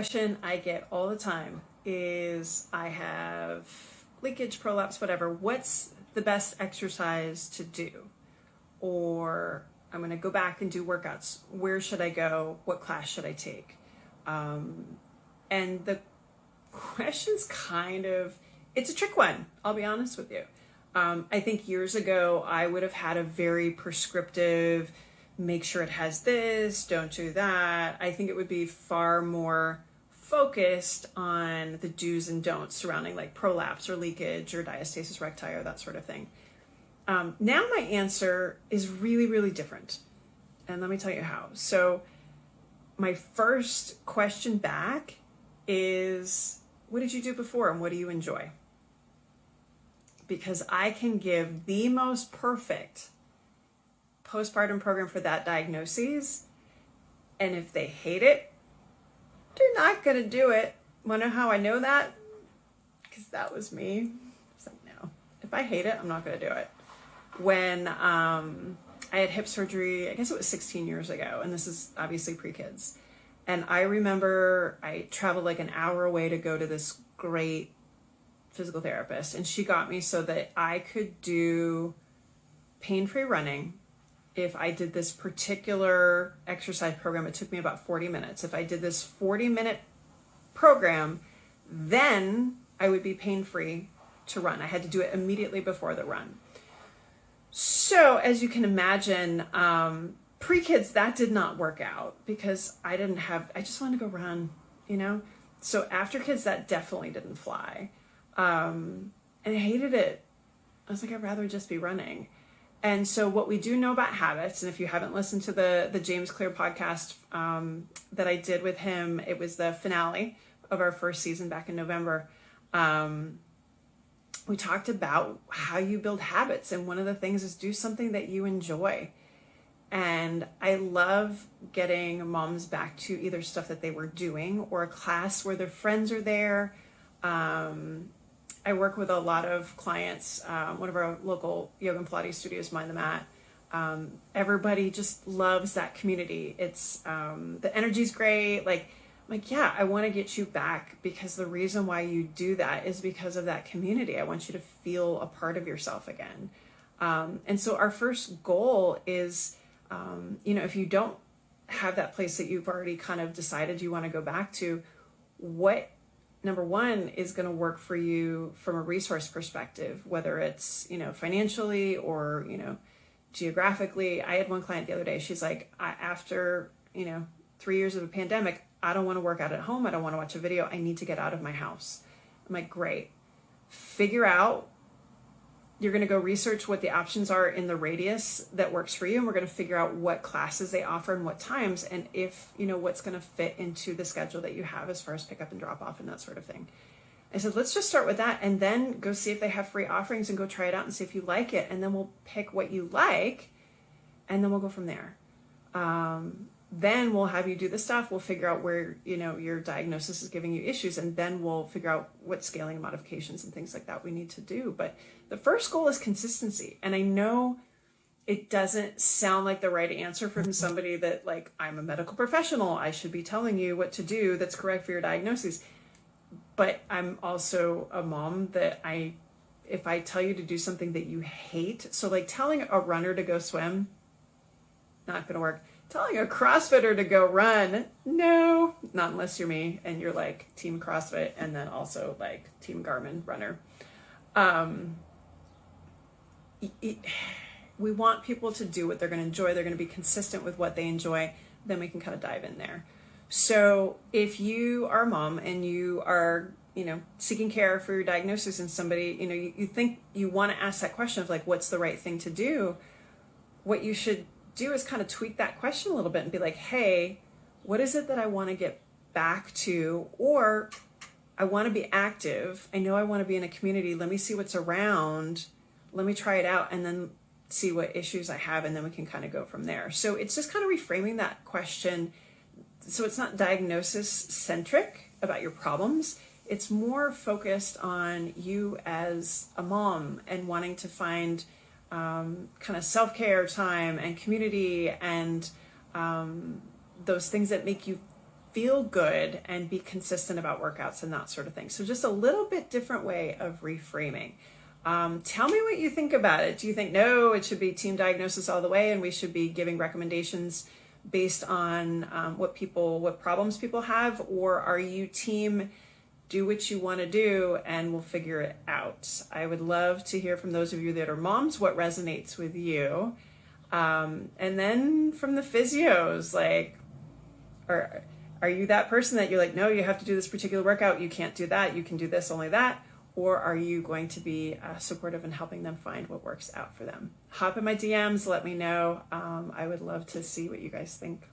Question I get all the time is I have leakage, prolapse, whatever. What's the best exercise to do? Or I'm going to go back and do workouts. Where should I go? What class should I take? And the question's it's a trick one. I'll be honest with you. I think years ago, I would have had a very prescriptive, make sure it has this, don't do that. I think it would be far more focused on the do's and don'ts surrounding like prolapse or leakage or diastasis recti or that sort of thing. Now my answer is really, really different. And let me tell you how. So my first question back is, what did you do before and what do you enjoy? Because I can give the most perfect postpartum program for that diagnosis. And if they hate it, they're not going to do it. Want to know how I know that? Because that was me. It's like, no, if I hate it, I'm not going to do it. When I had hip surgery, I guess it was 16 years ago, and this is obviously pre-kids. And I remember I traveled like an hour away to go to this great physical therapist, and she got me so that I could do pain-free running. If I did this particular exercise program, it took me about 40 minutes. If I did this 40-minute program, then I would be pain-free to run. I had to do it immediately before the run. So as you can imagine, pre-kids, that did not work out because I just wanted to go run, So after kids, that definitely didn't fly. And I hated it. I was like, I'd rather just be running. And so what we do know about habits, and if you haven't listened to the James Clear podcast that I did with him, it was the finale of our first season back in November. We talked about how you build habits. And one of the things is do something that you enjoy. And I love getting moms back to either stuff that they were doing or a class where their friends are there. I work with a lot of clients. One of our local yoga and Pilates studios, Mind the Mat. Everybody just loves that community. It's the energy's great. I'm like, yeah, I want to get you back because the reason why you do that is because of that community. I want you to feel a part of yourself again. And so our first goal is, if you don't have that place that you've already kind of decided you want to go back to, what number one is going to work for you from a resource perspective, whether it's, financially or, geographically. I had one client the other day. She's like, after, 3 years of a pandemic, I don't want to work out at home. I don't want to watch a video. I need to get out of my house. I'm like, great. Figure out, you're going to go research what the options are in the radius that works for you. And we're going to figure out what classes they offer and what times. And if, what's going to fit into the schedule that you have as far as pick up and drop off and that sort of thing. I said, let's just start with that and then go see if they have free offerings and go try it out and see if you like it. And then we'll pick what you like and then we'll go from there. Then we'll have you do the stuff. We'll figure out where, your diagnosis is giving you issues. And then we'll figure out what scaling and modifications and things like that we need to do. But the first goal is consistency. And I know it doesn't sound like the right answer from somebody that I'm a medical professional. I should be telling you what to do that's correct for your diagnosis. But I'm also a mom that if I tell you to do something that you hate, so telling a runner to go swim, not going to work. Telling a CrossFitter to go run, no, not unless you're me and you're Team CrossFit and then also Team Garmin runner. We want people to do what they're going to enjoy. They're going to be consistent with what they enjoy. Then we can kind of dive in there. So if you are a mom and you are, seeking care for your diagnosis and somebody, you think you want to ask that question of what's the right thing to do? What you should do is kind of tweak that question a little bit and be like, hey, what is it that I want to get back to? Or I want to be active. I know I want to be in a community. Let me see what's around. Let me try it out and then see what issues I have. And then we can kind of go from there. So it's just kind of reframing that question. So it's not diagnosis centric about your problems. It's more focused on you as a mom and wanting to find kind of self-care time and community and those things that make you feel good and be consistent about workouts and that sort of thing. So just a little bit different way of reframing. Tell me what you think about it. Do you think, no, it should be team diagnosis all the way and we should be giving recommendations based on what problems people have? Or are you team, do what you want to do and we'll figure it out? I would love to hear from those of you that are moms, what resonates with you. And then from the physios, like, are you that person that you're like, no, you have to do this particular workout, you can't do that, you can do this, only that? Or are you going to be supportive in helping them find what works out for them? Hop in my DMs, let me know. I would love to see what you guys think.